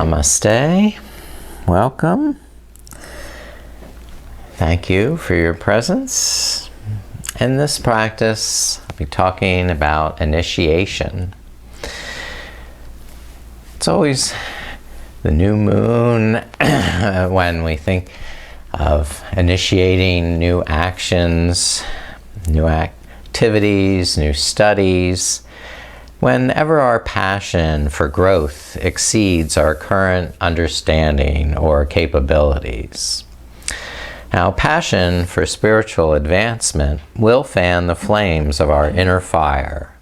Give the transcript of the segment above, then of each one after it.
Namaste. Welcome. Thank you for your presence. In this practice, I'll be talking about initiation. It's always the new moon when we think of initiating new actions, new activities, new studies. Whenever our passion for growth exceeds our current understanding or capabilities. Now, passion for spiritual advancement will fan the flames of our inner fire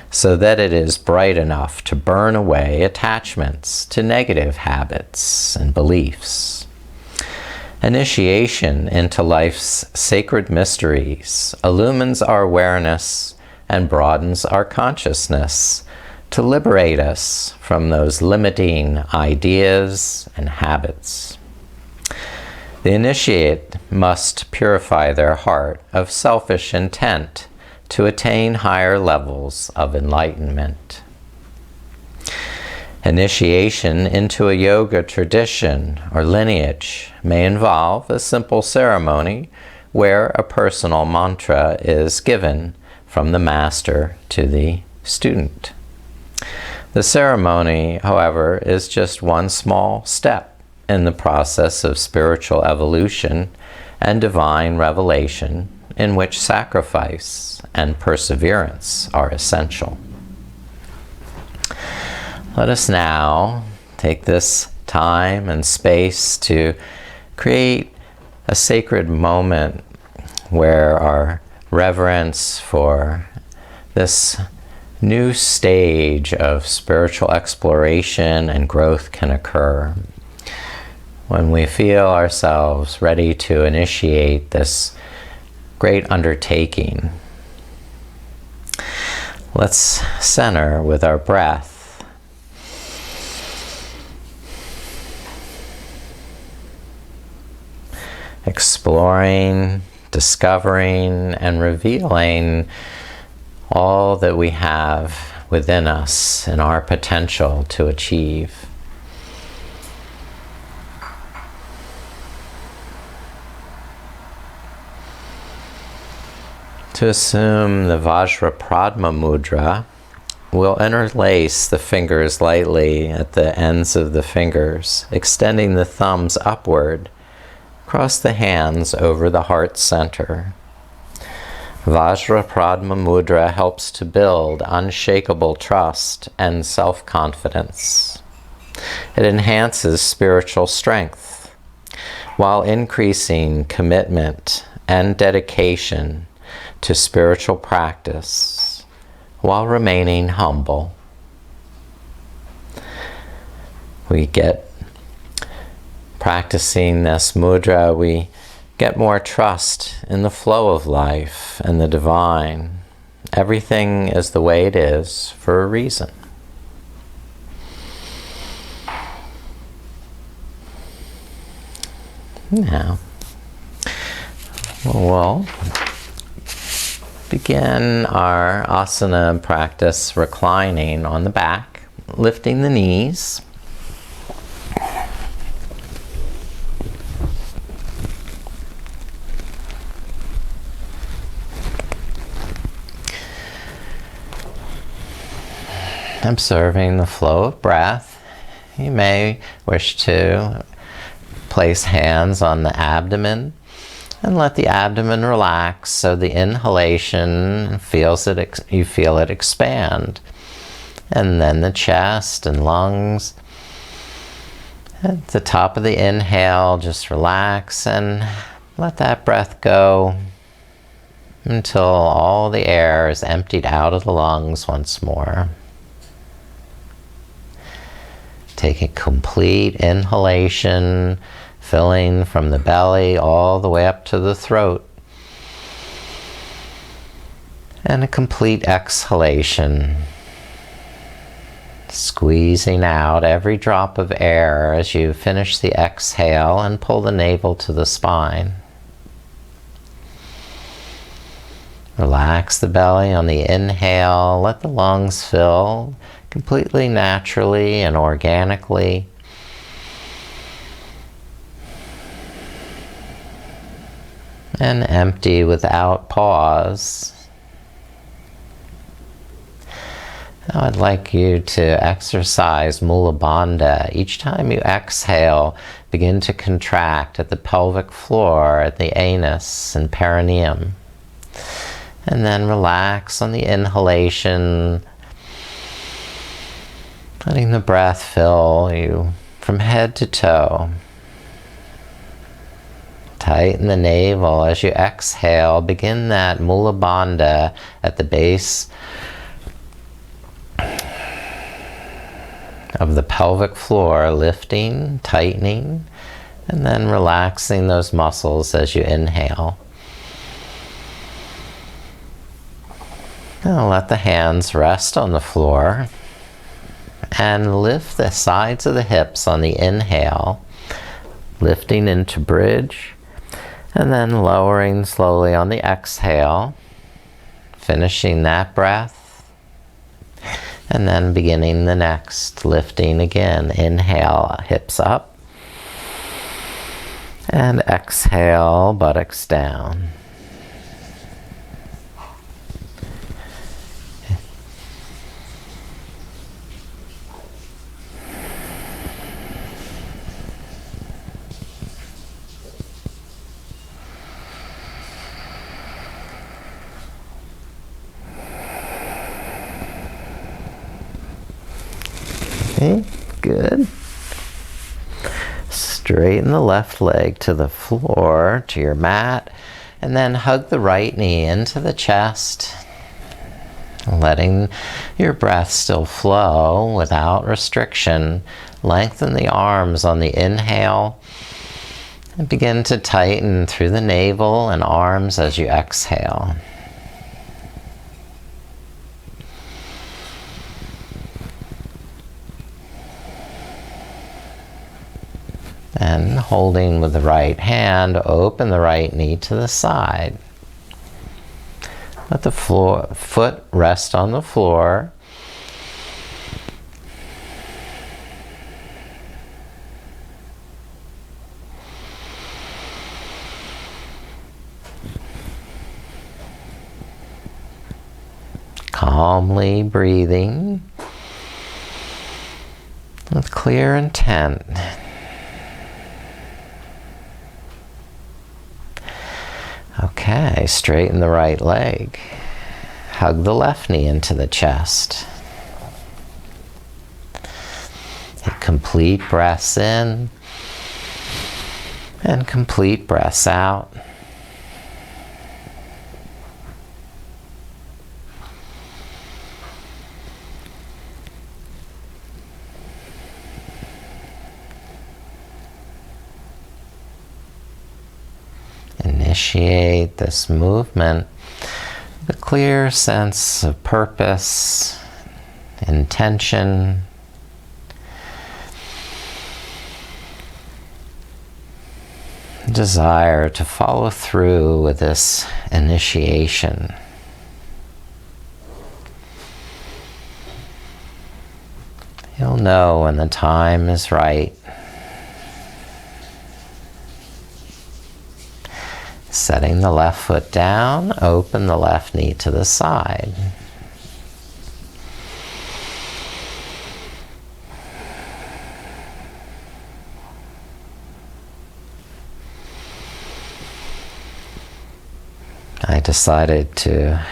so that it is bright enough to burn away attachments to negative habits and beliefs. Initiation into life's sacred mysteries illumines our awareness and broadens our consciousness to liberate us from those limiting ideas and habits. The initiate must purify their heart of selfish intent to attain higher levels of enlightenment. Initiation into a yoga tradition or lineage may involve a simple ceremony where a personal mantra is given from the master to the student. The ceremony, however, is just one small step in the process of spiritual evolution and divine revelation in which sacrifice and perseverance are essential. Let us now take this time and space to create a sacred moment where our reverence for this new stage of spiritual exploration and growth can occur. When we feel ourselves ready to initiate this great undertaking, let's center with our breath. Exploring, discovering, and revealing all that we have within us and our potential to achieve. To assume the Vajrapadma mudra, we'll interlace the fingers lightly at the ends of the fingers, extending the thumbs upward. Cross the hands over the heart center. Vajrapadma mudra helps to build unshakable trust and self-confidence. It enhances spiritual strength while increasing commitment and dedication to spiritual practice while remaining humble. Practicing this mudra, we get more trust in the flow of life and the divine. Everything is the way it is for a reason. Now, we'll begin our asana practice reclining on the back, lifting the knees. Observing the flow of breath. You may wish to place hands on the abdomen and let the abdomen relax so the inhalation you feel it expand. And then the chest and lungs. At the top of the inhale, just relax and let that breath go until all the air is emptied out of the lungs once more. Take a complete inhalation, filling from the belly all the way up to the throat. And a complete exhalation, squeezing out every drop of air as you finish the exhale and pull the navel to the spine. Relax the belly on the inhale, let the lungs fill completely naturally and organically. and empty without pause. Now I'd like you to exercise Mula Bandha. Each time you exhale, begin to contract at the pelvic floor, at the anus and perineum. And then relax on the inhalation, letting the breath fill you from head to toe. Tighten the navel as you exhale. Begin that Mula Bandha at the base of the pelvic floor, lifting, tightening, and then relaxing those muscles as you inhale. Now let the hands rest on the floor and lift the sides of the hips on the inhale, lifting into bridge, and then lowering slowly on the exhale, finishing that breath. And then beginning the next, lifting again. Inhale, hips up. And exhale, buttocks down. Okay, good. Straighten the left leg to the floor, to your mat, and then hug the right knee into the chest, letting your breath still flow without restriction. Lengthen the arms on the inhale and begin to tighten through the navel and arms as you exhale. And holding with the right hand, open the right knee to the side. Let the foot rest on the floor. Calmly breathing with clear intent. Okay, straighten the right leg. Hug the left knee into the chest. Take complete breaths in and complete breaths out. Initiate this movement with a clear sense of purpose, intention, desire to follow through with this initiation. You'll know when the time is right. Setting the left foot down, open the left knee to the side. I decided to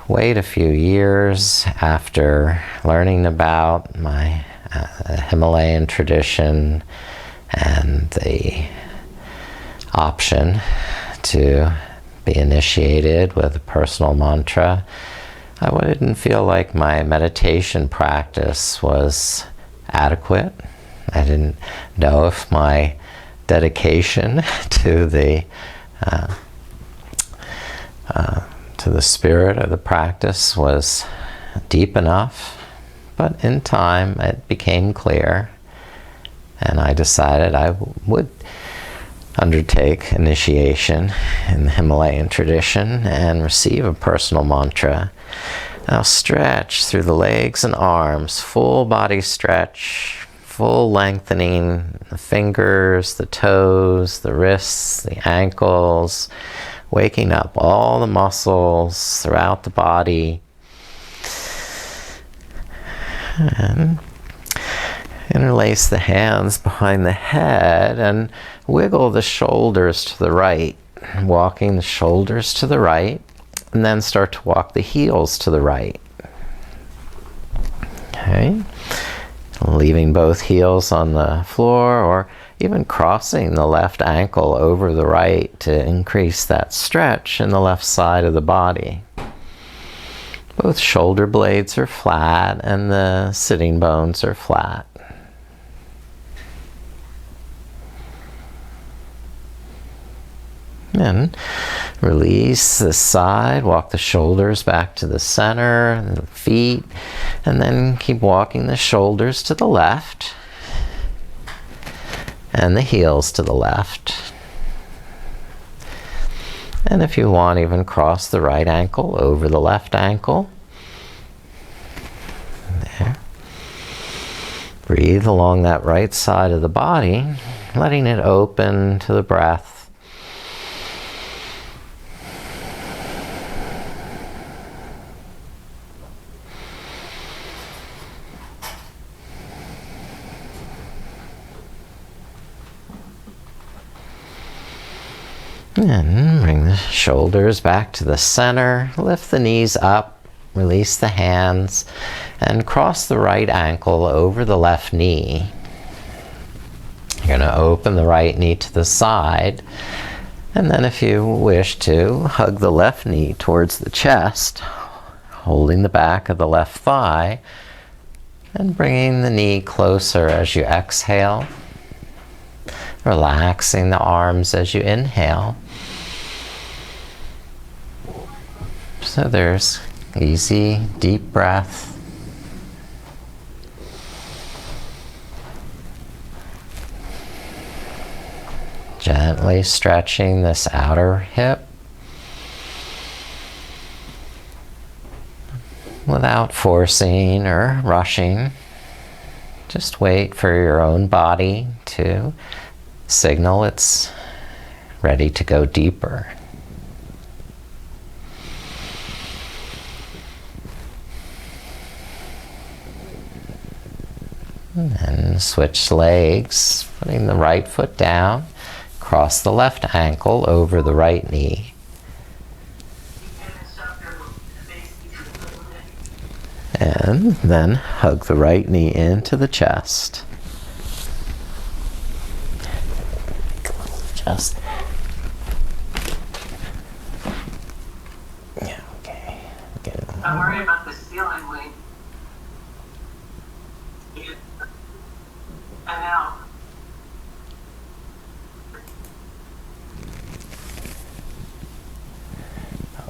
wait a few years after learning about my Himalayan tradition and the option to be initiated with a personal mantra. I didn't feel like my meditation practice was adequate. I didn't know if my dedication to the spirit of the practice was deep enough, but in time it became clear, and I decided I would undertake initiation in the Himalayan tradition and receive a personal mantra. Now stretch through the legs and arms, full body stretch, full lengthening, the fingers, the toes, the wrists, the ankles, waking up all the muscles throughout the body. And interlace the hands behind the head and wiggle the shoulders to the right, walking the shoulders to the right, and then start to walk the heels to the right. Okay, leaving both heels on the floor, or even crossing the left ankle over the right to increase that stretch in the left side of the body. Both shoulder blades are flat and the sitting bones are flat. And release this side, walk the shoulders back to the center, the feet, and then keep walking the shoulders to the left and the heels to the left. And if you want, even cross the right ankle over the left ankle. There. Breathe along that right side of the body, letting it open to the breath. And bring the shoulders back to the center, lift the knees up, release the hands, and cross the right ankle over the left knee. You're going to open the right knee to the side, and then if you wish to, hug the left knee towards the chest, holding the back of the left thigh, and bringing the knee closer as you exhale, relaxing the arms as you inhale. So there's easy, deep breath. Gently stretching this outer hip without forcing or rushing. Just wait for your own body to signal it's ready to go deeper. And then switch legs, putting the right foot down, cross the left ankle over the right knee. And then hug the right knee into the chest. Just. Yeah, okay. I'm worried about the ceiling weight. I know.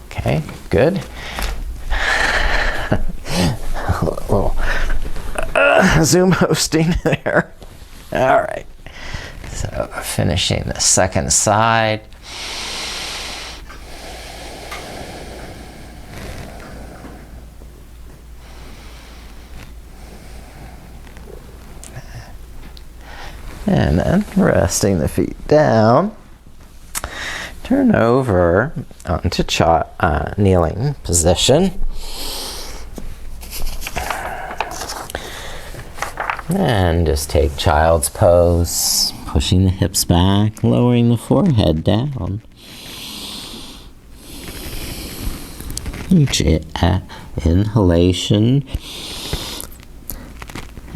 Okay, good. A little Zoom hosting there. All right. So finishing the second side. And then resting the feet down. Turn over onto kneeling position. And just take child's pose, pushing the hips back, lowering the forehead down. Each inhalation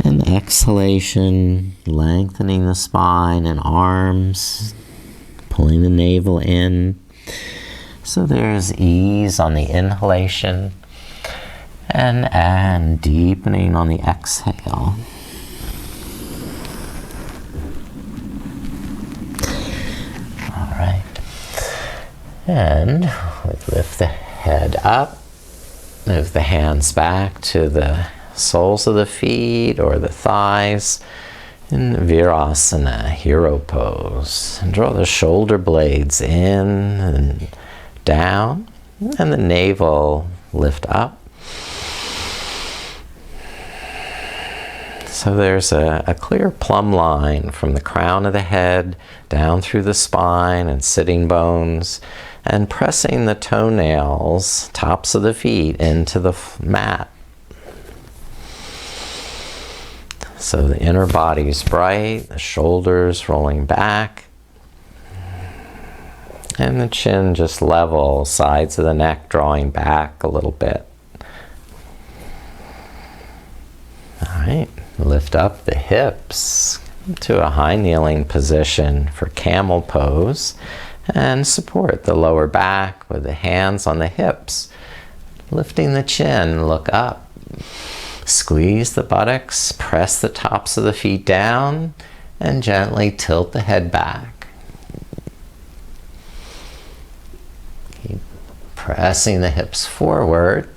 and exhalation, lengthening the spine and arms, pulling the navel in. So there's ease on the inhalation and deepening on the exhale. All right. And we lift the head up, move the hands back to the soles of the feet or the thighs in Virasana, hero pose. And draw the shoulder blades in and down, and the navel lift up. So there's a clear plumb line from the crown of the head down through the spine and sitting bones, and pressing the toenails, tops of the feet, into the mat. So the inner body's bright, the shoulders rolling back, and the chin just level, sides of the neck drawing back a little bit. All right, lift up the hips to a high kneeling position for camel pose, and support the lower back with the hands on the hips. Lifting the chin, look up. Squeeze the buttocks, press the tops of the feet down, and gently tilt the head back. Keep pressing the hips forward.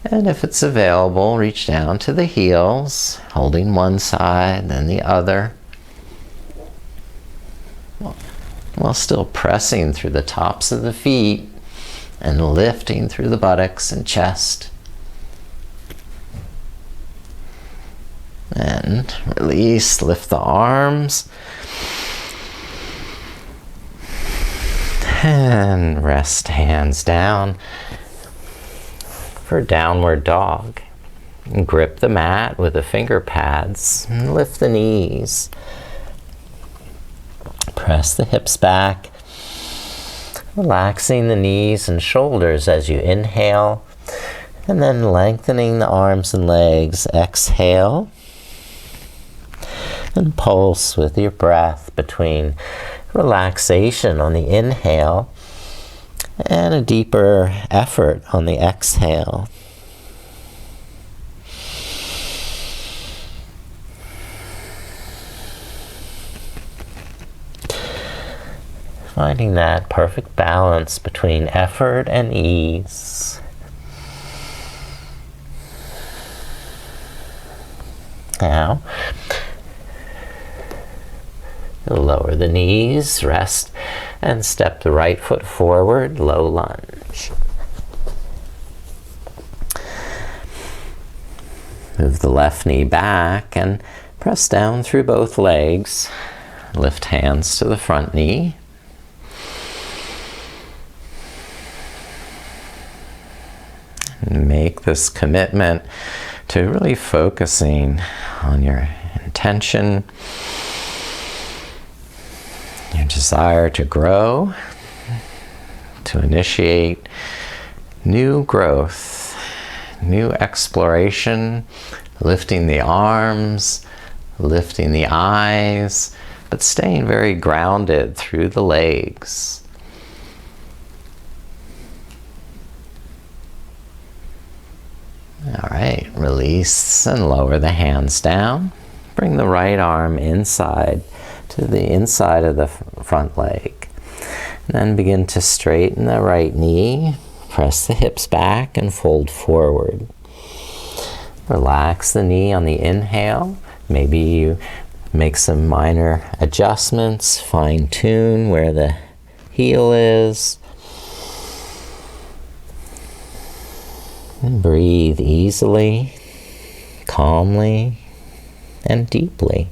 And if it's available, reach down to the heels, holding one side, then the other, while still pressing through the tops of the feet and lifting through the buttocks and chest. And release, lift the arms. And rest hands down for downward dog. And grip the mat with the finger pads and lift the knees. Press the hips back, relaxing the knees and shoulders as you inhale, and then lengthening the arms and legs. Exhale, and pulse with your breath between relaxation on the inhale and a deeper effort on the exhale. Finding that perfect balance between effort and ease. Now, lower the knees, rest, and step the right foot forward, low lunge. Move the left knee back and press down through both legs. Lift hands to the front knee. Make this commitment to really focusing on your intention, your desire to grow, to initiate new growth, new exploration, lifting the arms, lifting the eyes, but staying very grounded through the legs. All right, release and lower the hands down. Bring the right arm inside to the inside of the front leg. And then begin to straighten the right knee. Press the hips back and fold forward. Relax the knee on the inhale. Maybe you make some minor adjustments, fine-tune where the heel is. And breathe easily, calmly, and deeply.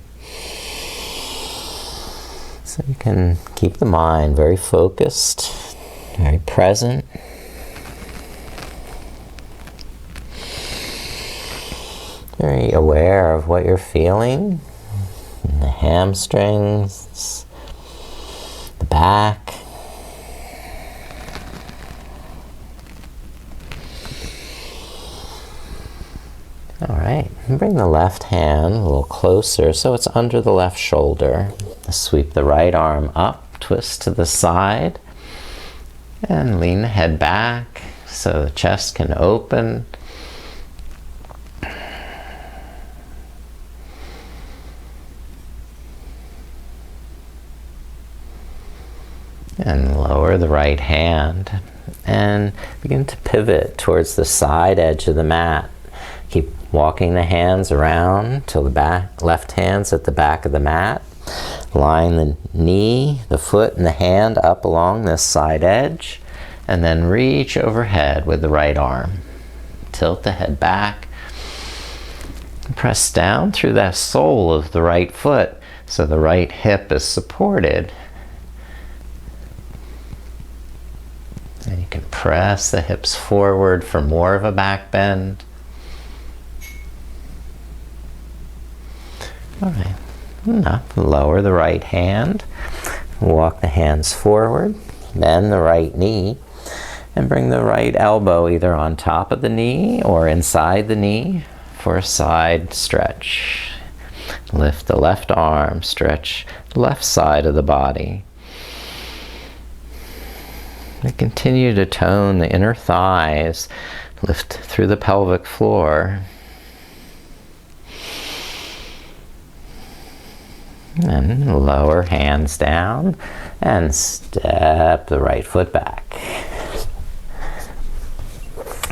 So you can keep the mind very focused, very present. Very aware of what you're feeling, in the hamstrings, the back. All right, bring the left hand a little closer so it's under the left shoulder. Sweep the right arm up, twist to the side, and lean the head back so the chest can open. And lower the right hand and begin to pivot towards the side edge of the mat. Keep walking the hands around till the back, left hand's at the back of the mat. Line the knee, the foot, and the hand up along this side edge, and then reach overhead with the right arm. Tilt the head back Press down through that sole of the right foot so the right hip is supported. And you can press the hips forward for more of a back bend. All right, enough. Lower the right hand. Walk the hands forward. Bend the right knee. And bring the right elbow either on top of the knee or inside the knee for a side stretch. Lift the left arm, stretch the left side of the body. And continue to tone the inner thighs, lift through the pelvic floor. And lower hands down and step the right foot back.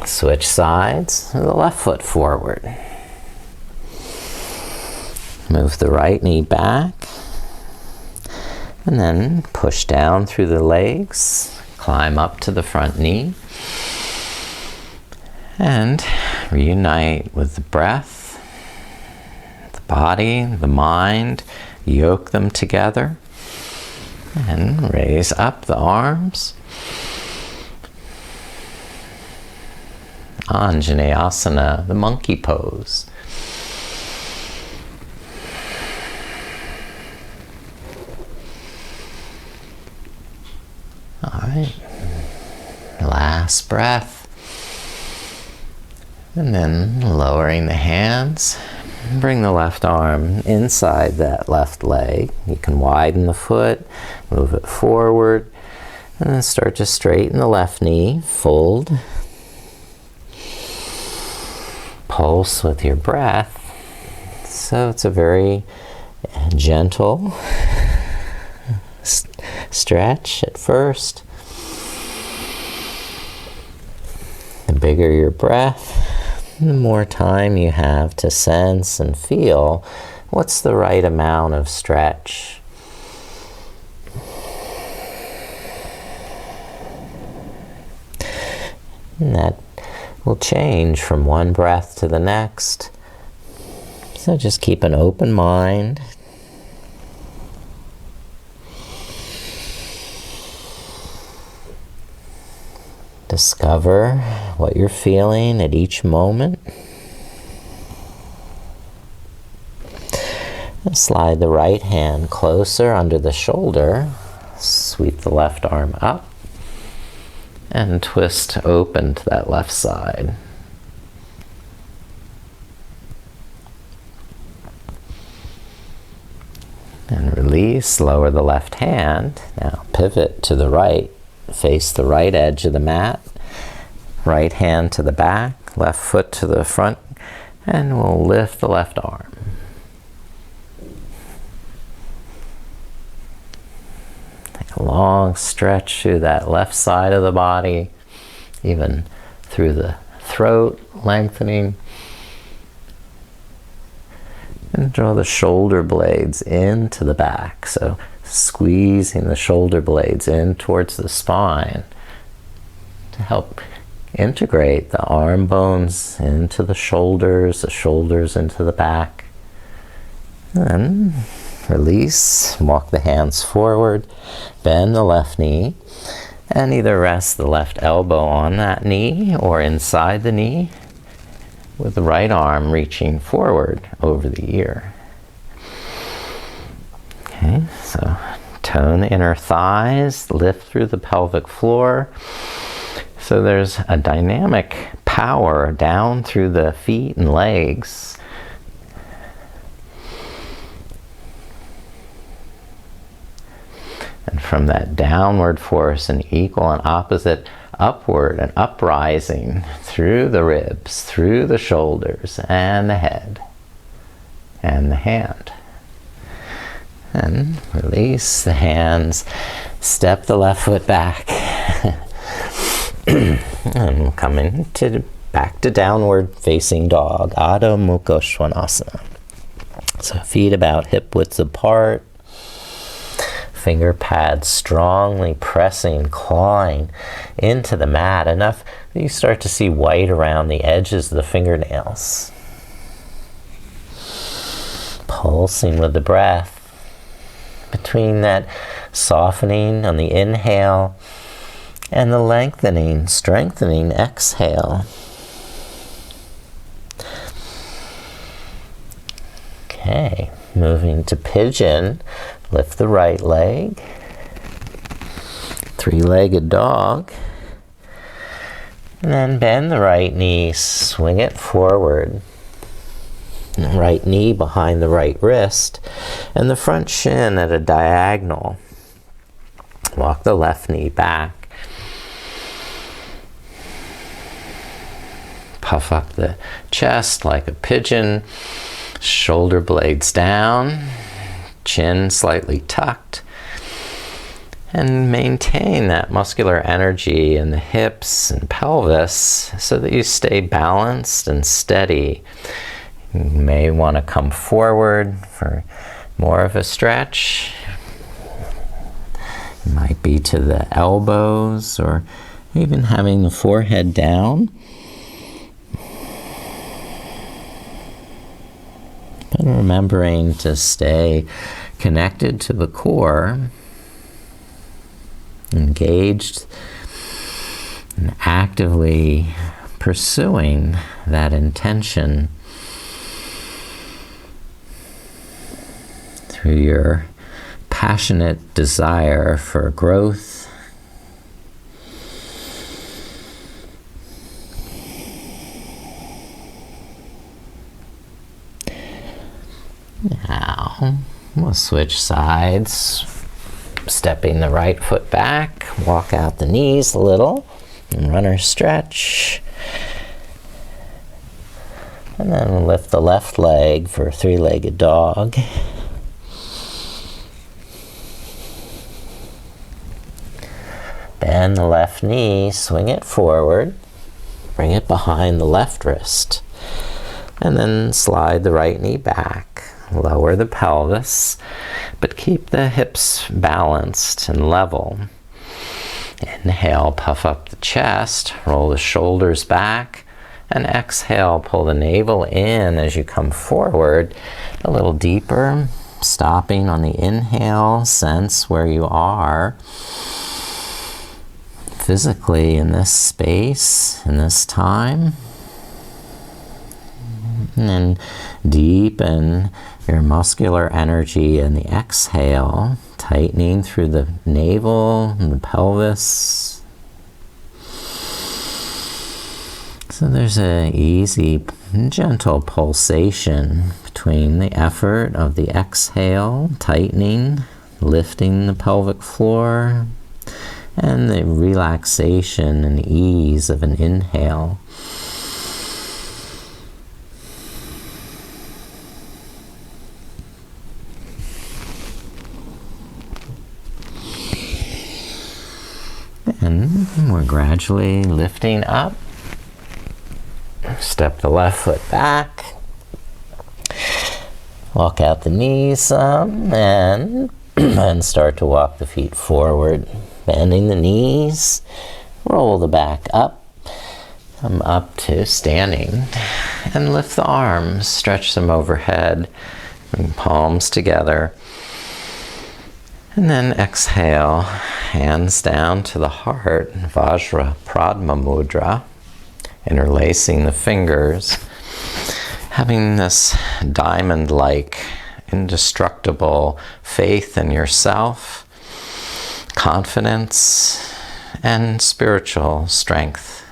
Switch sides, the left foot forward. Move the right knee back. And then push down through the legs, climb up to the front knee. And reunite with the breath, the body, the mind. Yoke them together. And raise up the arms. Anjaneyasana, the monkey pose. All right. Last breath. And then lowering the hands. Bring the left arm inside that left leg. You can widen the foot, move it forward, and then start to straighten the left knee. Fold. Pulse with your breath. So it's a very gentle stretch at first. The bigger your breath, the more time you have to sense and feel what's the right amount of stretch. And that will change from one breath to the next. So just keep an open mind. Discover what you're feeling at each moment. And slide the right hand closer under the shoulder. Sweep the left arm up. And twist open to that left side. And release, lower the left hand. Now pivot to the right, face the right edge of the mat. Right hand to the back, left foot to the front, and we'll lift the left arm. Take a long stretch through that left side of the body, even through the throat, lengthening. And draw the shoulder blades into the back, so squeezing the shoulder blades in towards the spine to help integrate the arm bones into the shoulders into the back. And release, walk the hands forward, bend the left knee, and either rest the left elbow on that knee or inside the knee with the right arm reaching forward over the ear. Okay, so tone the inner thighs, lift through the pelvic floor. So there's a dynamic power down through the feet and legs. And from that downward force, an equal and opposite upward and uprising through the ribs, through the shoulders, and the head, and the hand. And release the hands, step the left foot back. And come back to downward facing dog, Adho Mukha Svanasana. So feet about hip widths apart, finger pads strongly pressing, clawing into the mat, enough that you start to see white around the edges of the fingernails. Pulsing with the breath between that softening on the inhale and the lengthening, strengthening exhale. Okay, moving to pigeon. Lift the right leg. Three-legged dog. And then bend the right knee, swing it forward. And the right knee behind the right wrist, and the front shin at a diagonal. Walk the left knee back. Puff up the chest like a pigeon. Shoulder blades down, chin slightly tucked. And maintain that muscular energy in the hips and pelvis so that you stay balanced and steady. You may want to come forward for more of a stretch. It might be to the elbows or even having the forehead down. But remembering to stay connected to the core, engaged and actively pursuing that intention through your passionate desire for growth, now we'll switch sides. Stepping the right foot back, walk out the knees a little, and runner stretch. And then we'll lift the left leg for a three-legged dog. Bend the left knee, swing it forward, bring it behind the left wrist. And then slide the right knee back. Lower the pelvis, but keep the hips balanced and level. Inhale, puff up the chest, roll the shoulders back, and exhale, pull the navel in as you come forward a little deeper, stopping on the inhale, sense where you are physically in this space, in this time. And then deepen your muscular energy in the exhale, tightening through the navel and the pelvis. So there's an easy, gentle pulsation between the effort of the exhale, tightening, lifting the pelvic floor, and the relaxation and ease of an inhale. And we're gradually lifting up. Step the left foot back. Walk out the knees some and start to walk the feet forward. Bending the knees. Roll the back up. Come up to standing. And lift the arms. Stretch them overhead. And palms together. And then exhale, hands down to the heart, Vajra Pradma Mudra, interlacing the fingers, having this diamond-like, indestructible faith in yourself, confidence, and spiritual strength.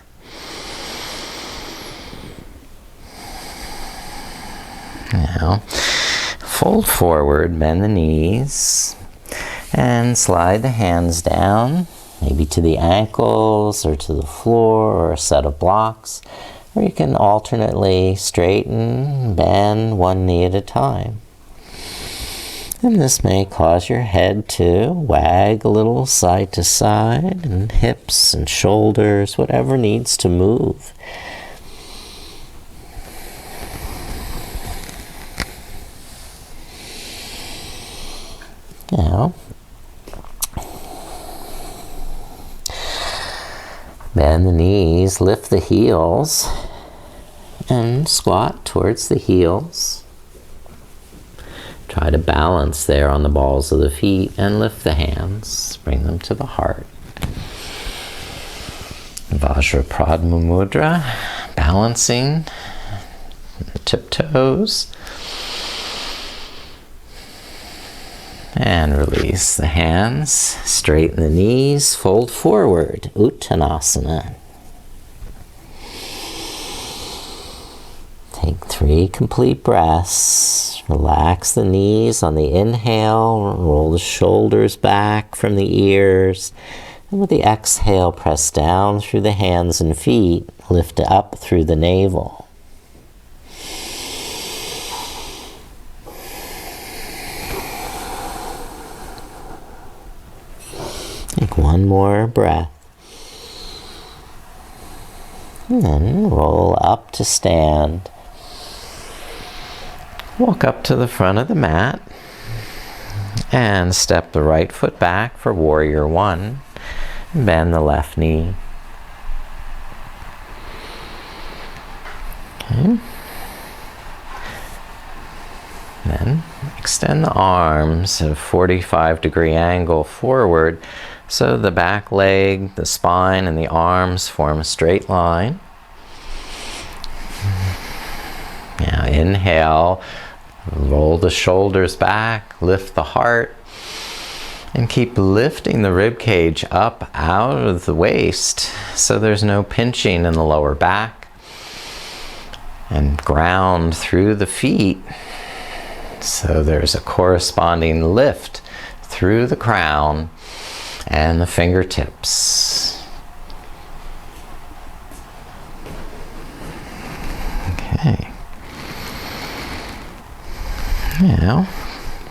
Now, fold forward, bend the knees, and slide the hands down, maybe to the ankles or to the floor or a set of blocks. Or you can alternately straighten, bend one knee at a time. And this may cause your head to wag a little side to side, and hips and shoulders, whatever needs to move. Now, bend the knees, lift the heels, and squat towards the heels. Try to balance there on the balls of the feet and lift the hands. Bring them to the heart. Vajrapradma Mudra, balancing the tiptoes. And release the hands. Straighten the knees. Fold forward. Uttanasana. Take 3 complete breaths. Relax the knees on the inhale. Roll the shoulders back from the ears. And with the exhale, press down through the hands and feet. Lift up through the navel. Take 1 more breath. And then roll up to stand. Walk up to the front of the mat. And step the right foot back for Warrior 1. Bend the left knee. Okay. Then extend the arms at a 45-degree angle forward so the back leg, the spine, and the arms form a straight line. Now inhale, roll the shoulders back, lift the heart, and keep lifting the rib cage up out of the waist so there's no pinching in the lower back. And ground through the feet so there's a corresponding lift through the crown and the fingertips. Okay. Now,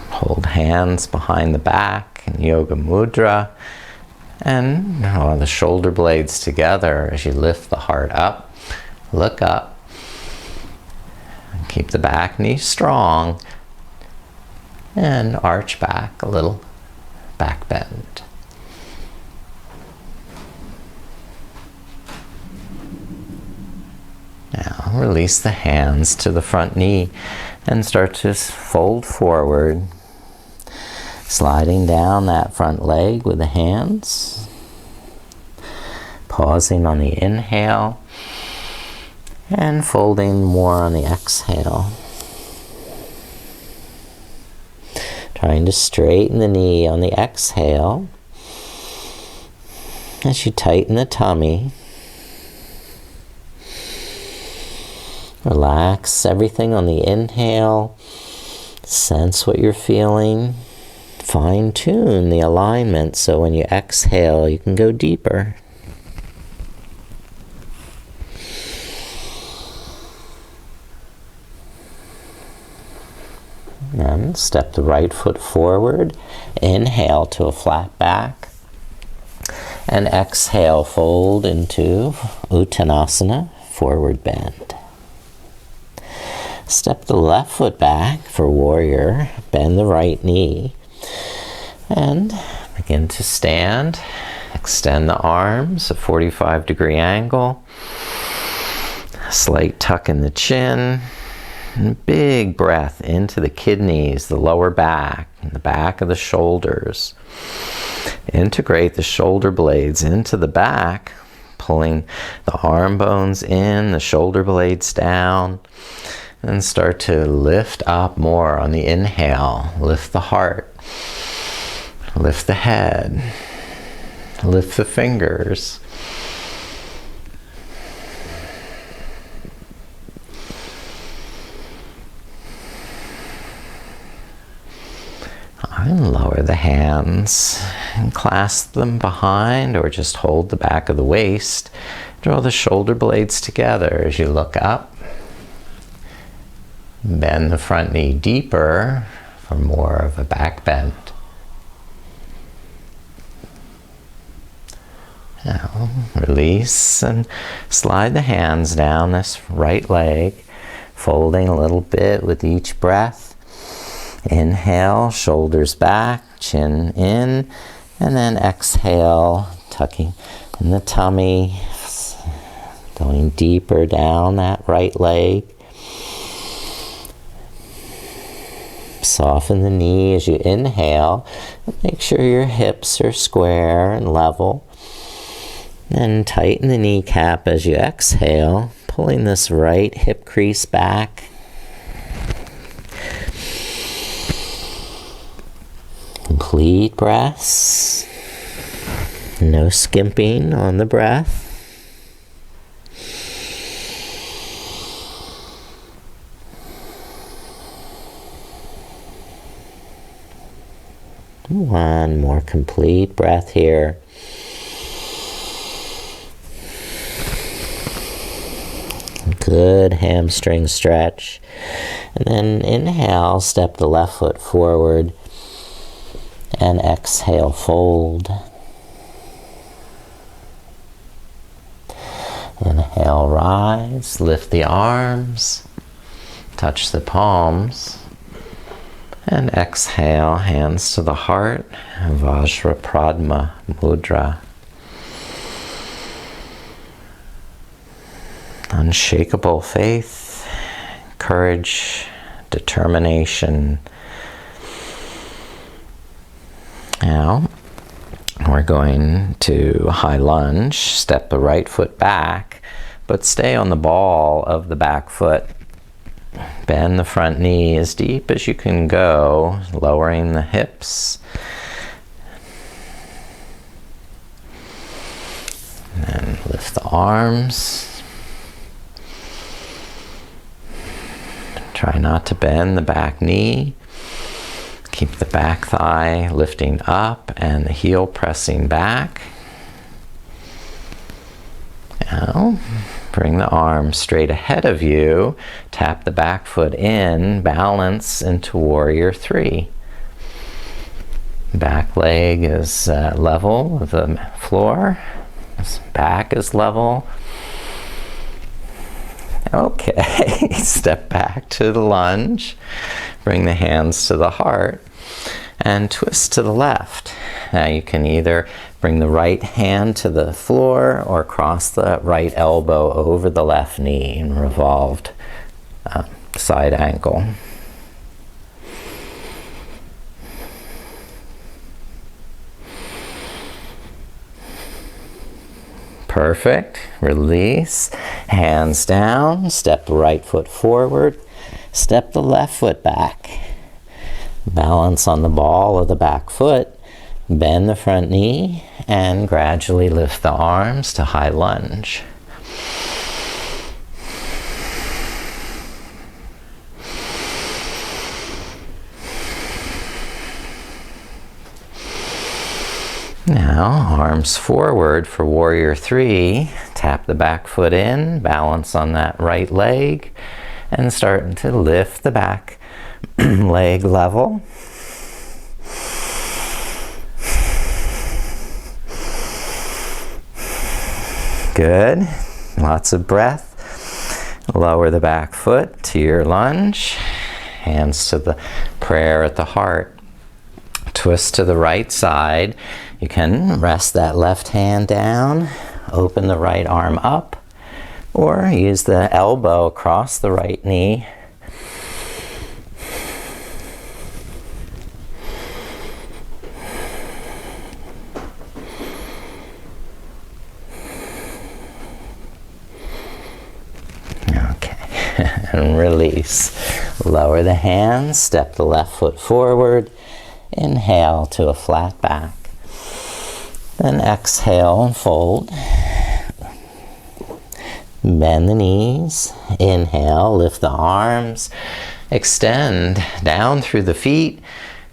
hold hands behind the back in Yoga Mudra and draw the shoulder blades together as you lift the heart up. Look up. And keep the back knee strong and arch back a little, back bend. Now release the hands to the front knee and start to fold forward, sliding down that front leg with the hands, pausing on the inhale and folding more on the exhale. Trying to straighten the knee on the exhale as you tighten the tummy. Relax everything on the inhale. Sense what you're feeling. Fine-tune the alignment so when you exhale, you can go deeper. And step the right foot forward. Inhale to a flat back. And exhale, fold into Uttanasana, forward bend. Step the left foot back for Warrior. Bend the right knee. And begin to stand. Extend the arms, a 45-degree angle. Slight tuck in the chin. And big breath into the kidneys, the lower back, and the back of the shoulders. Integrate the shoulder blades into the back, pulling the arm bones in, the shoulder blades down, and start to lift up more on the inhale. Lift the heart, lift the head, lift the fingers. And lower the hands and clasp them behind or just hold the back of the waist. Draw the shoulder blades together as you look up. Bend the front knee deeper for more of a back bend. Now release and slide the hands down this right leg, folding a little bit with each breath. Inhale, shoulders back, chin in, and then exhale, tucking in the tummy, going deeper down that right leg. Soften the knee as you inhale. Make sure your hips are square and level. And tighten the kneecap as you exhale, pulling this right hip crease back. Complete breaths. No skimping on the breath. One more complete breath here. Good hamstring stretch. And then inhale, step the left foot forward. And exhale, fold. Inhale, rise, lift the arms, touch the palms. And exhale, hands to the heart, Vajrapradma Mudra. Unshakable faith, courage, determination. Now, we're going to high lunge, step the right foot back, but stay on the ball of the back foot. Bend the front knee as deep as you can go, lowering the hips. And then lift the arms. Try not to bend the back knee. Keep the back thigh lifting up and the heel pressing back. Now, bring the arms straight ahead of you. Tap the back foot in, balance into Warrior Three. Back leg is level with the floor. Back is level. Okay, step back to the lunge. Bring the hands to the heart and twist to the left. Now you can either bring the right hand to the floor or cross the right elbow over the left knee in revolved side angle. Perfect. Release. Hands down. Step the right foot forward. Step the left foot back. Balance on the ball of the back foot. Bend the front knee and gradually lift the arms to high lunge. Now, arms forward for Warrior Three. Tap the back foot in, balance on that right leg, and start to lift the back leg level. Good. Lots of breath. Lower the back foot to your lunge. Hands to the prayer at the heart. Twist to the right side. You can rest that left hand down, open the right arm up, or use the elbow across the right knee. Okay, and release. Lower the hands, step the left foot forward, inhale to a flat back. Then exhale and fold. Bend the knees. Inhale, lift the arms. Extend down through the feet.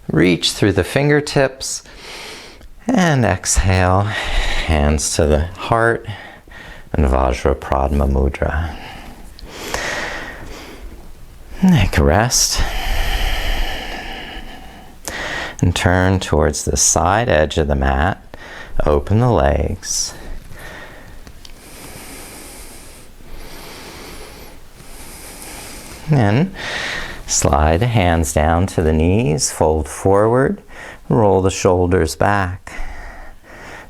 Reach through the fingertips. And exhale, hands to the heart and Vajrapradma Mudra. Take a rest. And turn towards the side edge of the mat. Open the legs. And slide the hands down to the knees, fold forward, roll the shoulders back.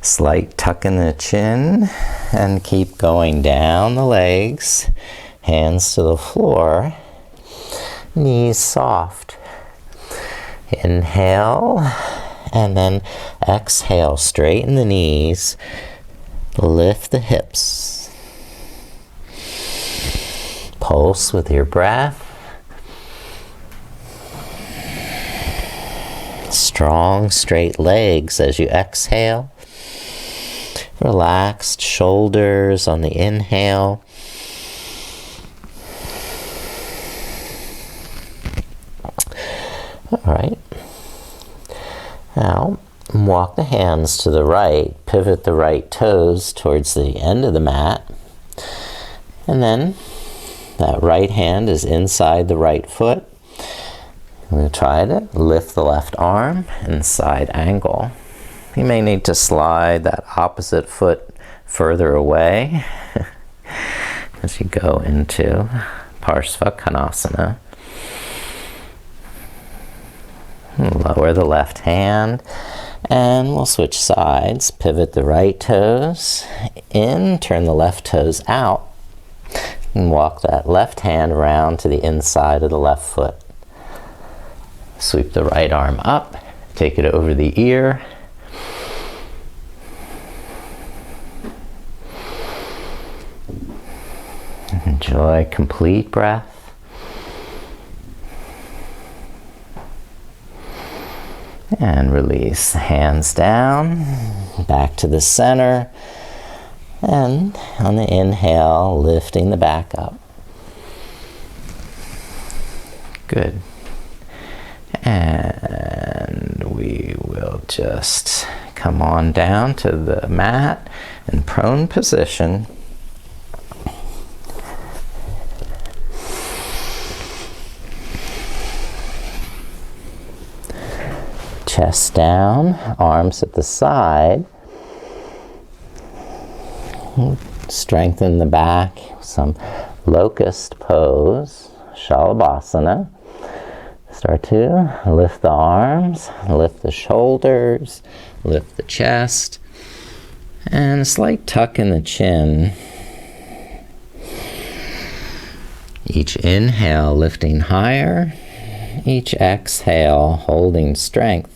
Slight tuck in the chin and keep going down the legs, hands to the floor, knees soft. Inhale, and then exhale, straighten the knees, lift the hips. Pulse with your breath. Strong, straight legs as you exhale. Relaxed shoulders on the inhale. All right. Now, walk the hands to the right, pivot the right toes towards the end of the mat, and then that right hand is inside the right foot. I'm going to try to lift the left arm and side angle. You may need to slide that opposite foot further away as you go into Parsvakonasana. Lower the left hand, and we'll switch sides. Pivot the right toes in, turn the left toes out, and walk that left hand around to the inside of the left foot. Sweep the right arm up, take it over the ear. Enjoy complete breath. And release. Hands down, back to the center. And on the inhale, lifting the back up. Good. And we will just come on down to the mat in prone position. Chest down, arms at the side. Strengthen the back, some locust pose, Shalabhasana. Start to lift the arms, lift the shoulders, lift the chest, and a slight tuck in the chin. Each inhale lifting higher, each exhale holding strength.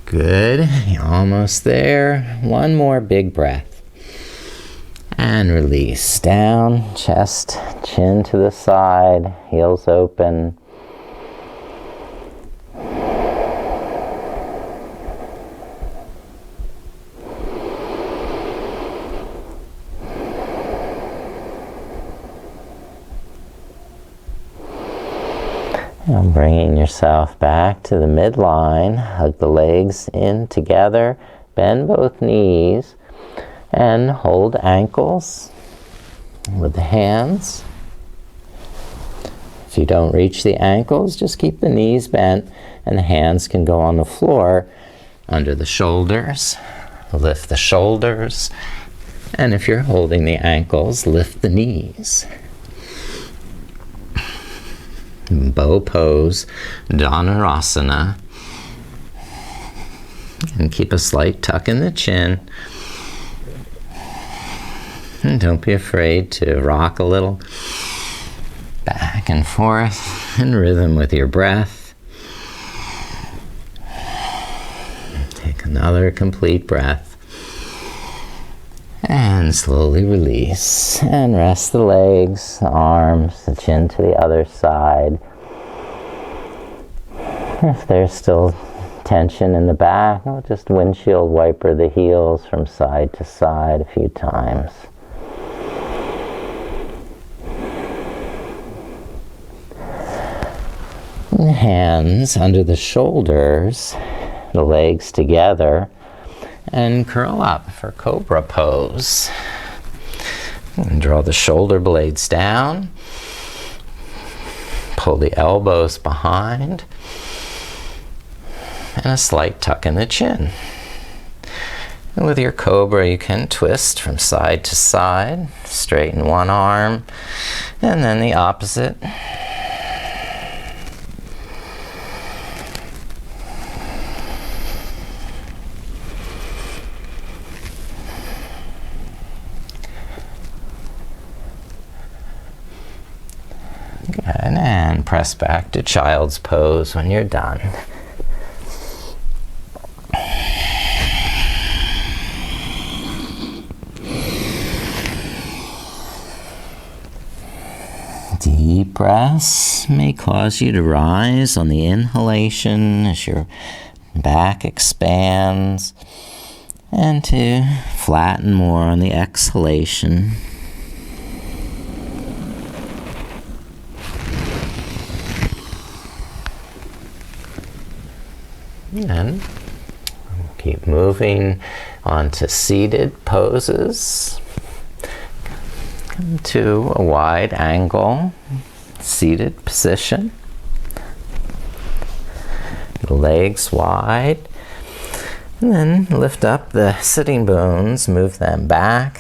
Good, you're almost there. One more big breath. And release. Down, chest, chin to the side, heels open. And bringing yourself back to the midline, hug the legs in together, bend both knees, and hold ankles with the hands. If you don't reach the ankles, just keep the knees bent and the hands can go on the floor under the shoulders. Lift the shoulders, and if you're holding the ankles, lift the knees. Bow pose, Dhanurasana. And keep a slight tuck in the chin. And don't be afraid to rock a little back and forth in rhythm with your breath. Take another complete breath. And slowly release. And rest the legs, the arms, the chin to the other side. If there's still tension in the back, we'll just windshield wiper the heels from side to side a few times. And hands under the shoulders, the legs together. And curl up for Cobra pose. And draw the shoulder blades down. Pull the elbows behind. And a slight tuck in the chin. And with your Cobra, you can twist from side to side. Straighten one arm, and then the opposite. and press back to child's pose when you're done. Deep breaths may cause you to rise on the inhalation as your back expands, and to flatten more on the exhalation. And keep moving onto seated poses. Come to a wide angle, seated position. The legs wide. And then lift up the sitting bones, move them back,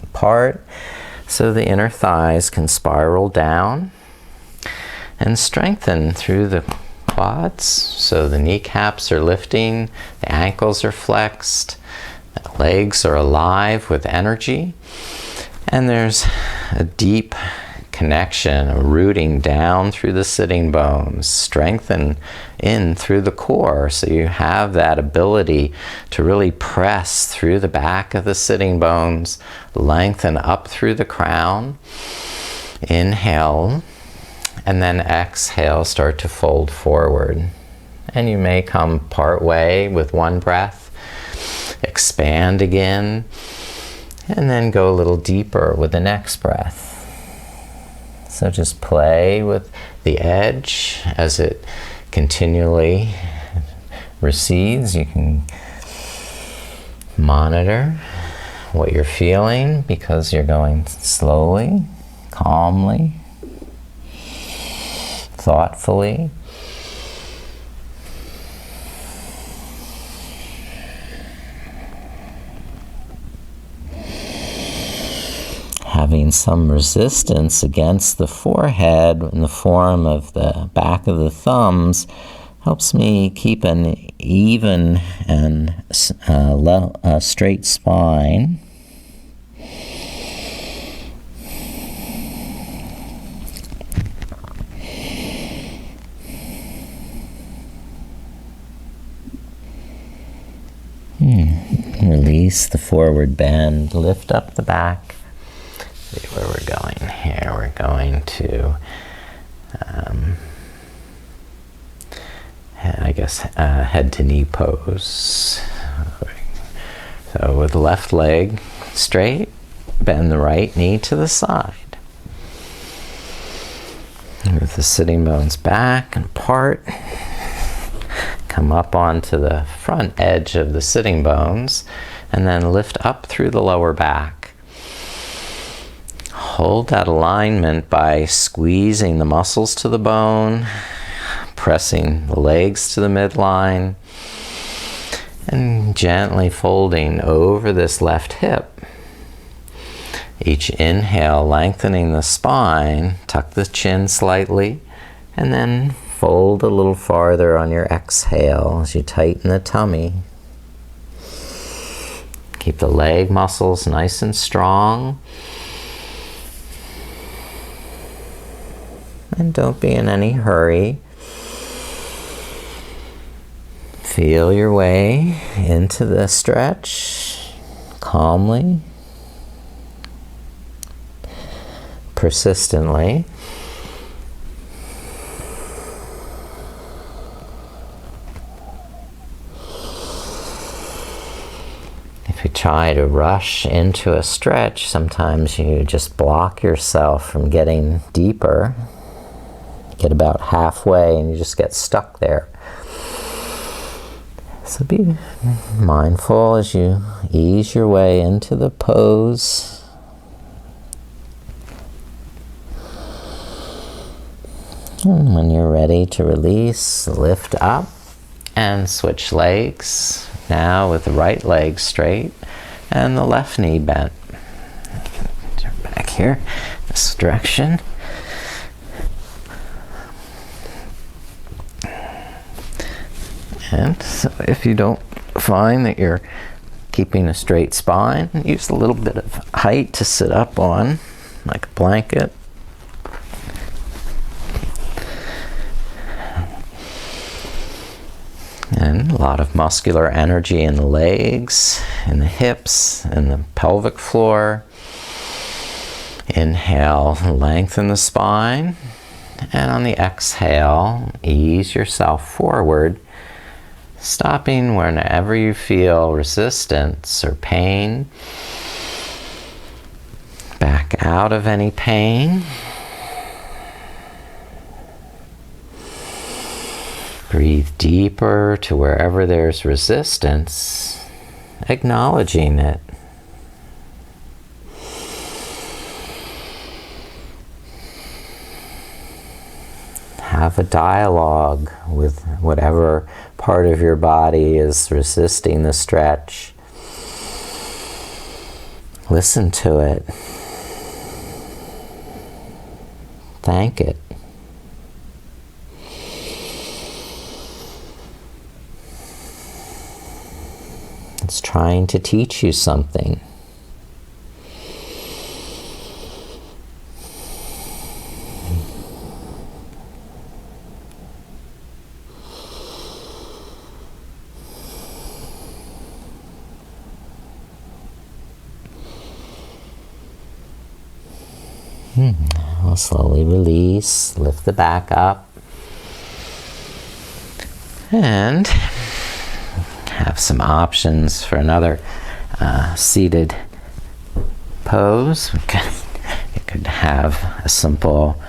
apart, so the inner thighs can spiral down. And strengthen through the quads, so the kneecaps are lifting, the ankles are flexed, the legs are alive with energy. And there's a deep connection, a rooting down through the sitting bones, strengthen in through the core, so you have that ability to really press through the back of the sitting bones, lengthen up through the crown. Inhale, and then exhale, start to fold forward. And you may come part way with one breath, expand again, and then go a little deeper with the next breath. So just play with the edge as it continually recedes. You can monitor what you're feeling because you're going slowly, calmly, thoughtfully. Having some resistance against the forehead in the form of the back of the thumbs helps me keep an even and straight spine. Release the forward bend, lift up the back. See where we're going here. We're going to, head to knee pose. So with the left leg straight, bend the right knee to the side. Move the sitting bones back and apart. Come up onto the front edge of the sitting bones, and then lift up through the lower back. Hold that alignment by squeezing the muscles to the bone, pressing the legs to the midline, and gently folding over this left hip. Each inhale, lengthening the spine, tuck the chin slightly, and then fold a little farther on your exhale as you tighten the tummy. Keep the leg muscles nice and strong. And don't be in any hurry. Feel your way into the stretch calmly, persistently. If you try to rush into a stretch, sometimes you just block yourself from getting deeper. Get about halfway and you just get stuck there. So be mindful as you ease your way into the pose. And when you're ready to release, lift up and switch legs. Now with the right leg straight and the left knee bent. Turn back here, this direction. And so if you don't find that you're keeping a straight spine, use a little bit of height to sit up on, like a blanket. And a lot of muscular energy in the legs, in the hips, in the pelvic floor. Inhale, lengthen the spine. And on the exhale, ease yourself forward, stopping whenever you feel resistance or pain. Back out of any pain. Breathe deeper to wherever there's resistance, acknowledging it. Have a dialogue with whatever part of your body is resisting the stretch. Listen to it. Thank it. It's trying to teach you something. We'll slowly release, lift the back up, and have some options for another seated pose. You could have a simple,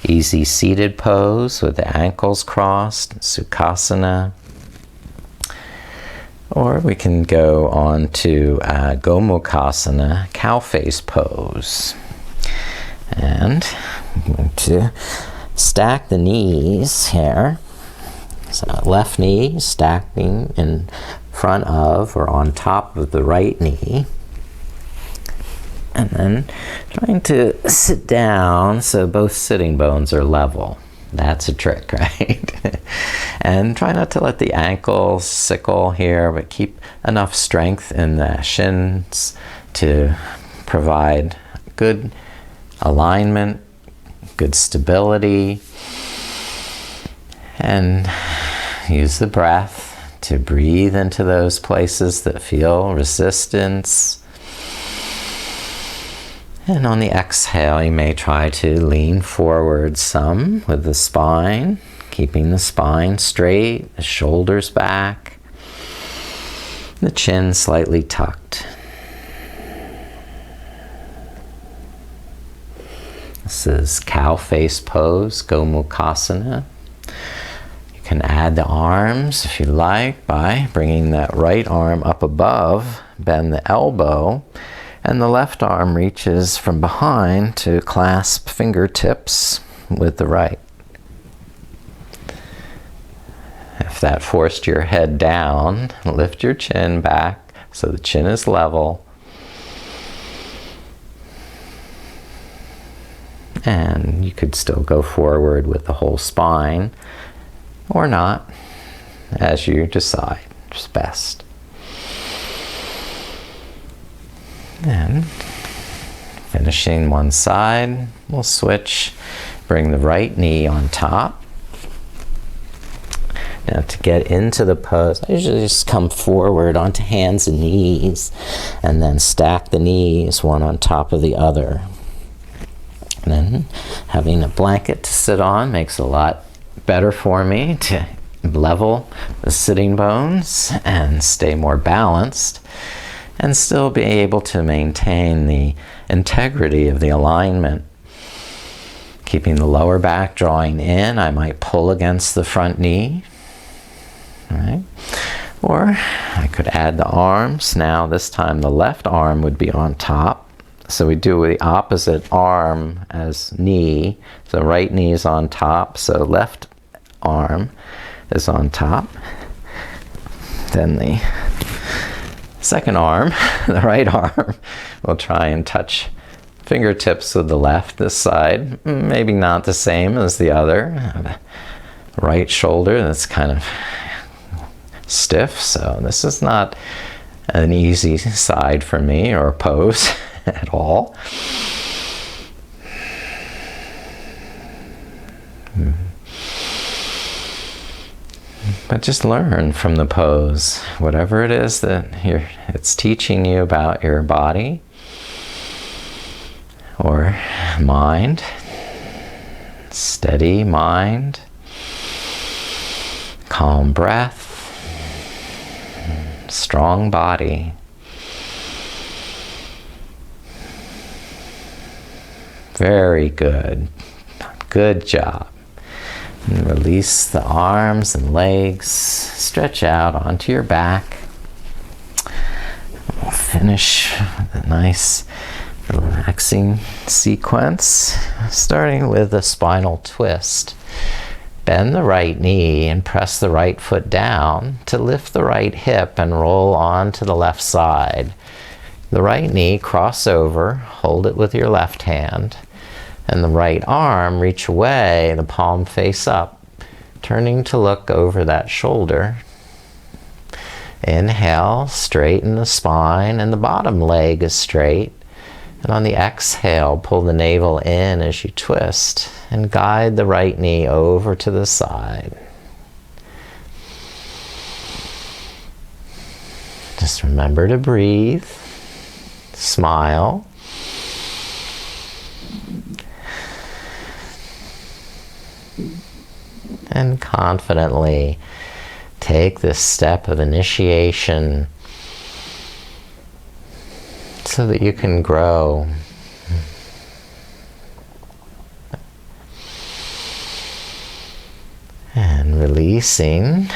easy seated pose with the ankles crossed, Sukhasana. Or we can go on to Gomukhasana, cow face pose. And I'm going to stack the knees here. So left knee stacking in front of or on top of the right knee. And then trying to sit down so both sitting bones are level. That's a trick, right? And try not to let the ankles sickle here, but keep enough strength in the shins to provide good alignment, good stability, and use the breath to breathe into those places that feel resistance. And on the exhale, you may try to lean forward some with the spine, keeping the spine straight, the shoulders back, the chin slightly tucked. This is cow face pose, Gomukhasana. You can add the arms if you like by bringing that right arm up above, bend the elbow, and the left arm reaches from behind to clasp fingertips with the right. If that forced your head down, lift your chin back so the chin is level. And you could still go forward with the whole spine or not, as you decide is best. And finishing one side, we'll switch. Bring the right knee on top. Now to get into the pose, I usually just come forward onto hands and knees and then stack the knees one on top of the other. And then having a blanket to sit on makes it a lot better for me to level the sitting bones and stay more balanced and still be able to maintain the integrity of the alignment. Keeping the lower back drawing in, I might pull against the front knee. Right? Or I could add the arms. Now this time the left arm would be on top. So we do the opposite arm as knee. So right knee is on top, so left arm is on top. Then the second arm, the right arm, will try and touch fingertips with the left this side. Maybe not the same as the other. Right shoulder that's kind of stiff, so this is not an easy side for me or pose at all. But just learn from the pose, whatever it is that it's teaching you about your body or mind. Steady mind, calm breath, strong body. Very good. Good job. And release the arms and legs. Stretch out onto your back. We'll finish with a nice relaxing sequence, starting with a spinal twist. Bend the right knee and press the right foot down to lift the right hip and roll on to the left side. The right knee cross over, hold it with your left hand, and the right arm reach away, the palm face up, turning to look over that shoulder. Inhale, straighten the spine and the bottom leg is straight. And on the exhale, pull the navel in as you twist and guide the right knee over to the side. Just remember to breathe, smile. And confidently take this step of initiation so that you can grow. And releasing,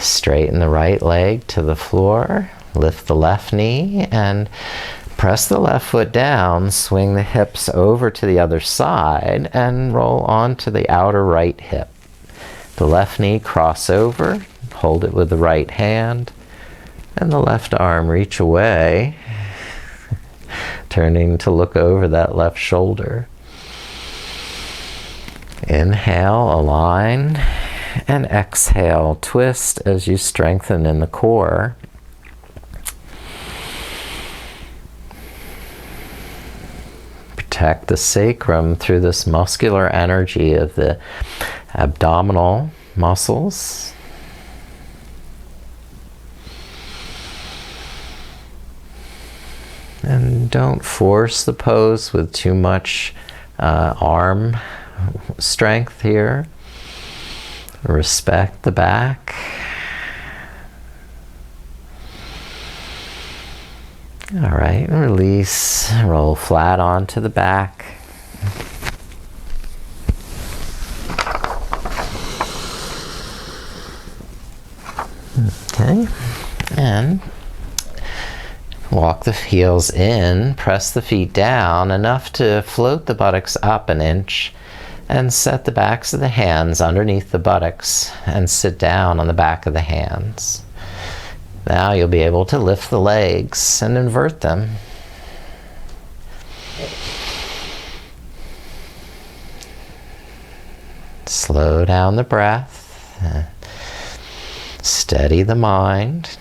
straighten the right leg to the floor, lift the left knee and press the left foot down, swing the hips over to the other side and roll onto the outer right hip. The left knee cross over, hold it with the right hand, and the left arm reach away, turning to look over that left shoulder. Inhale, align, and exhale, twist as you strengthen in the core. Protect the sacrum through this muscular energy of the abdominal muscles. And don't force the pose with too much arm strength here. Respect the back. All right, release, roll flat onto the back. Okay, and walk the heels in, press the feet down enough to float the buttocks up an inch, and set the backs of the hands underneath the buttocks and sit down on the back of the hands. Now you'll be able to lift the legs and invert them. Slow down the breath. Steady the mind.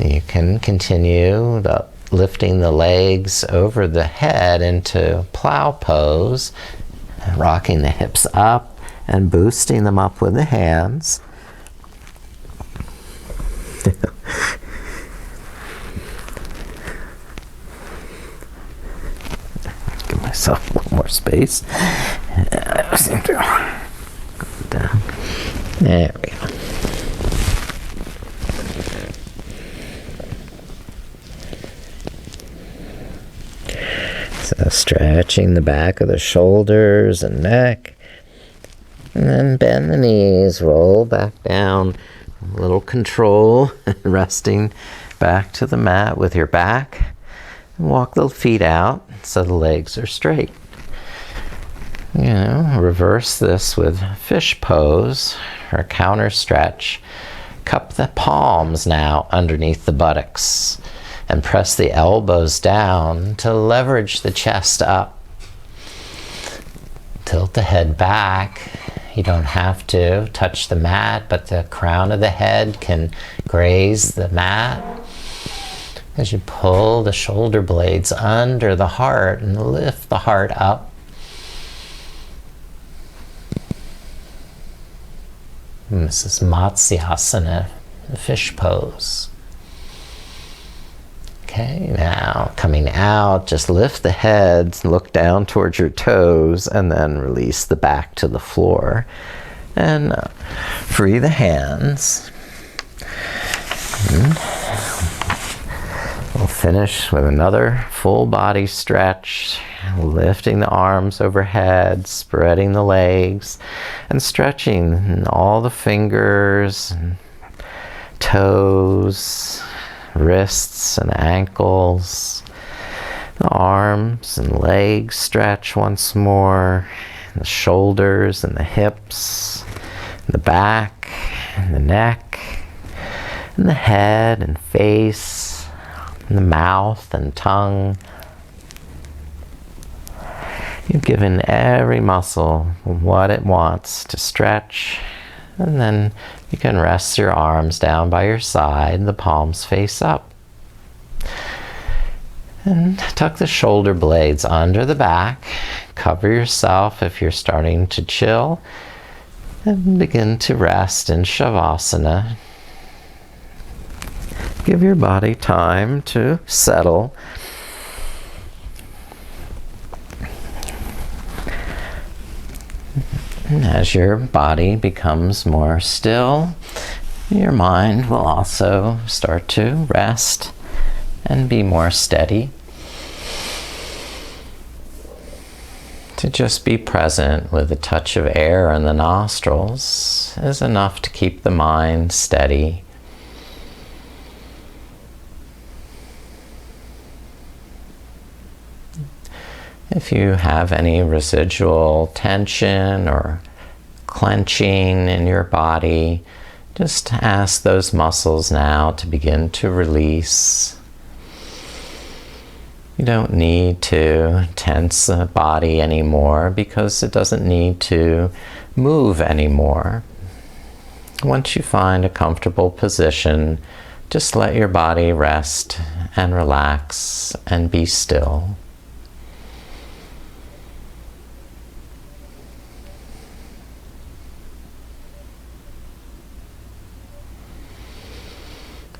You can continue lifting the legs over the head into plow pose, rocking the hips up and boosting them up with the hands. Give myself a little more space. Down. There we go. So stretching the back of the shoulders and neck. And then bend the knees, roll back down. A little control, resting back to the mat with your back. And walk the feet out so the legs are straight. You know, reverse this with fish pose or counter stretch. Cup the palms now underneath the buttocks and press the elbows down to leverage the chest up. Tilt the head back You don't have to touch the mat, but the crown of the head can graze the mat as you pull the shoulder blades under the heart and lift the heart up. And this is Matsyasana, the fish pose. Okay, now coming out, just lift the head, look down towards your toes, and then release the back to the floor. And free the hands. We'll finish with another full body stretch, lifting the arms overhead, spreading the legs, and stretching all the fingers, and toes, wrists and ankles, the arms and legs stretch once more, the shoulders and the hips, and the back and the neck, and the head and face, and the mouth and tongue. You've given every muscle what it wants to stretch. And then you can rest your arms down by your side, the palms face up. And tuck the shoulder blades under the back. Cover yourself if you're starting to chill. And begin to rest in Shavasana. Give your body time to settle. And as your body becomes more still, your mind will also start to rest and be more steady. To just be present with a touch of air in the nostrils is enough to keep the mind steady. If you have any residual tension or clenching in your body, just ask those muscles now to begin to release. You don't need to tense the body anymore because it doesn't need to move anymore. Once you find a comfortable position, just let your body rest and relax and be still.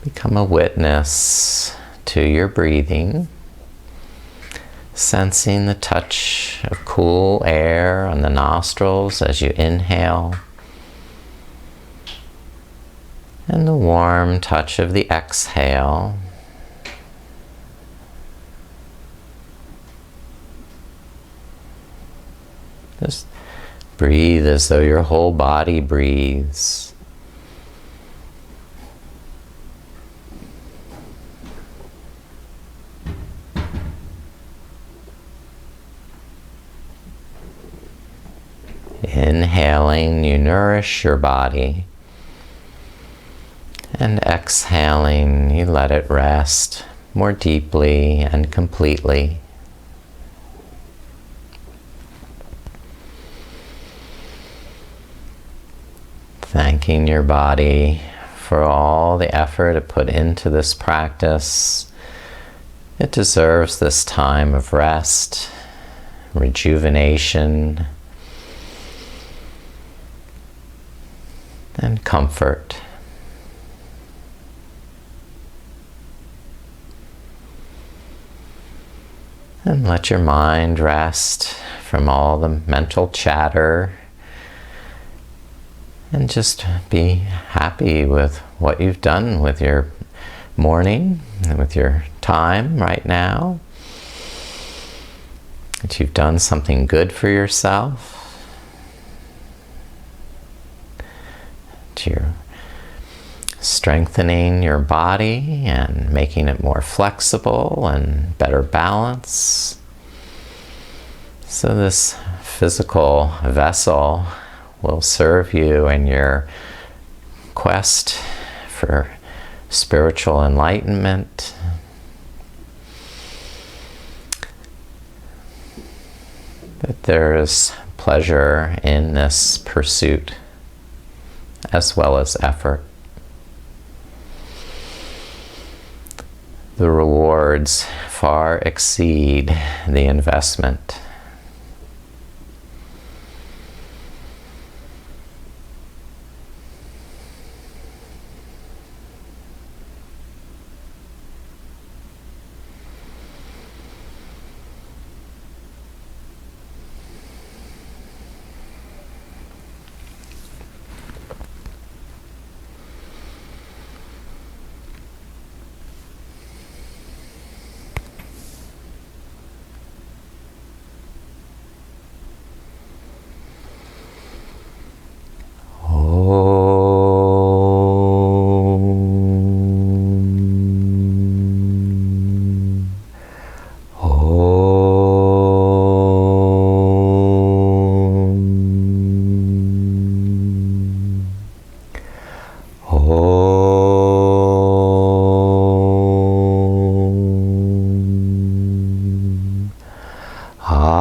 Become a witness to your breathing, sensing the touch of cool air on the nostrils as you inhale, and the warm touch of the exhale. Just breathe as though your whole body breathes. Inhaling, you nourish your body. And exhaling, you let it rest more deeply and completely. Thanking your body for all the effort it put into this practice. It deserves this time of rest, rejuvenation, and comfort. And let your mind rest from all the mental chatter and just be happy with what you've done with your morning and with your time right now. That you've done something good for yourself. You're strengthening your body and making it more flexible and better balance. So this physical vessel will serve you in your quest for spiritual enlightenment. That there is pleasure in this pursuit as well as effort. The rewards far exceed the investment.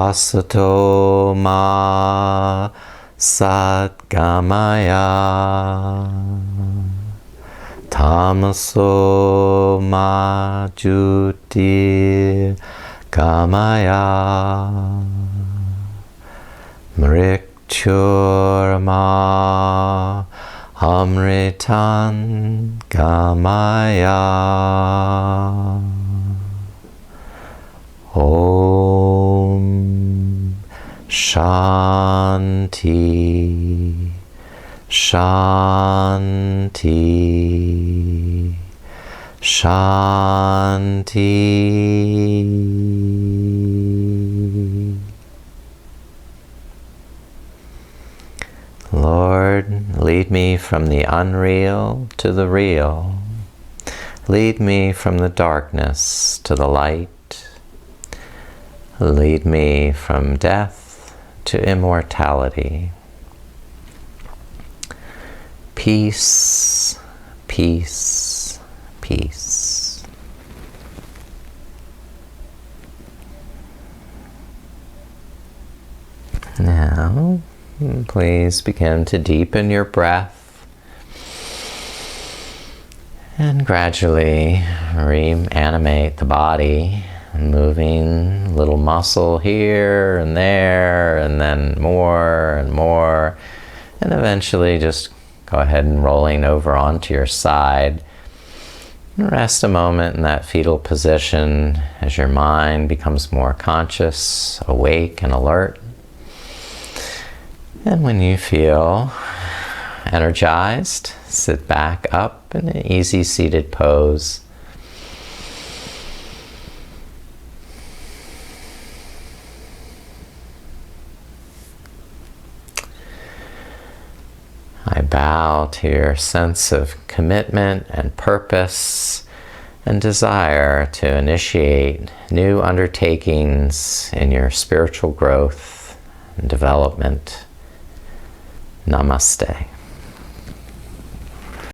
Asato ma satgamaya tamaso ma jyotir gamaya mrikchurma amritan gamaya. Om Shanti Shanti Shanti. Lord, lead me from the unreal to the real. Lead me from the darkness to the light. Lead me from death to immortality. Peace, peace, peace. Now, please begin to deepen your breath and gradually reanimate the body, moving a little muscle here and there, and then more and more, and eventually just go ahead and rolling over onto your side. And rest a moment in that fetal position as your mind becomes more conscious, awake, and alert. And when you feel energized, sit back up in an easy seated pose. I bow to your sense of commitment and purpose and desire to initiate new undertakings in your spiritual growth and development. Namaste.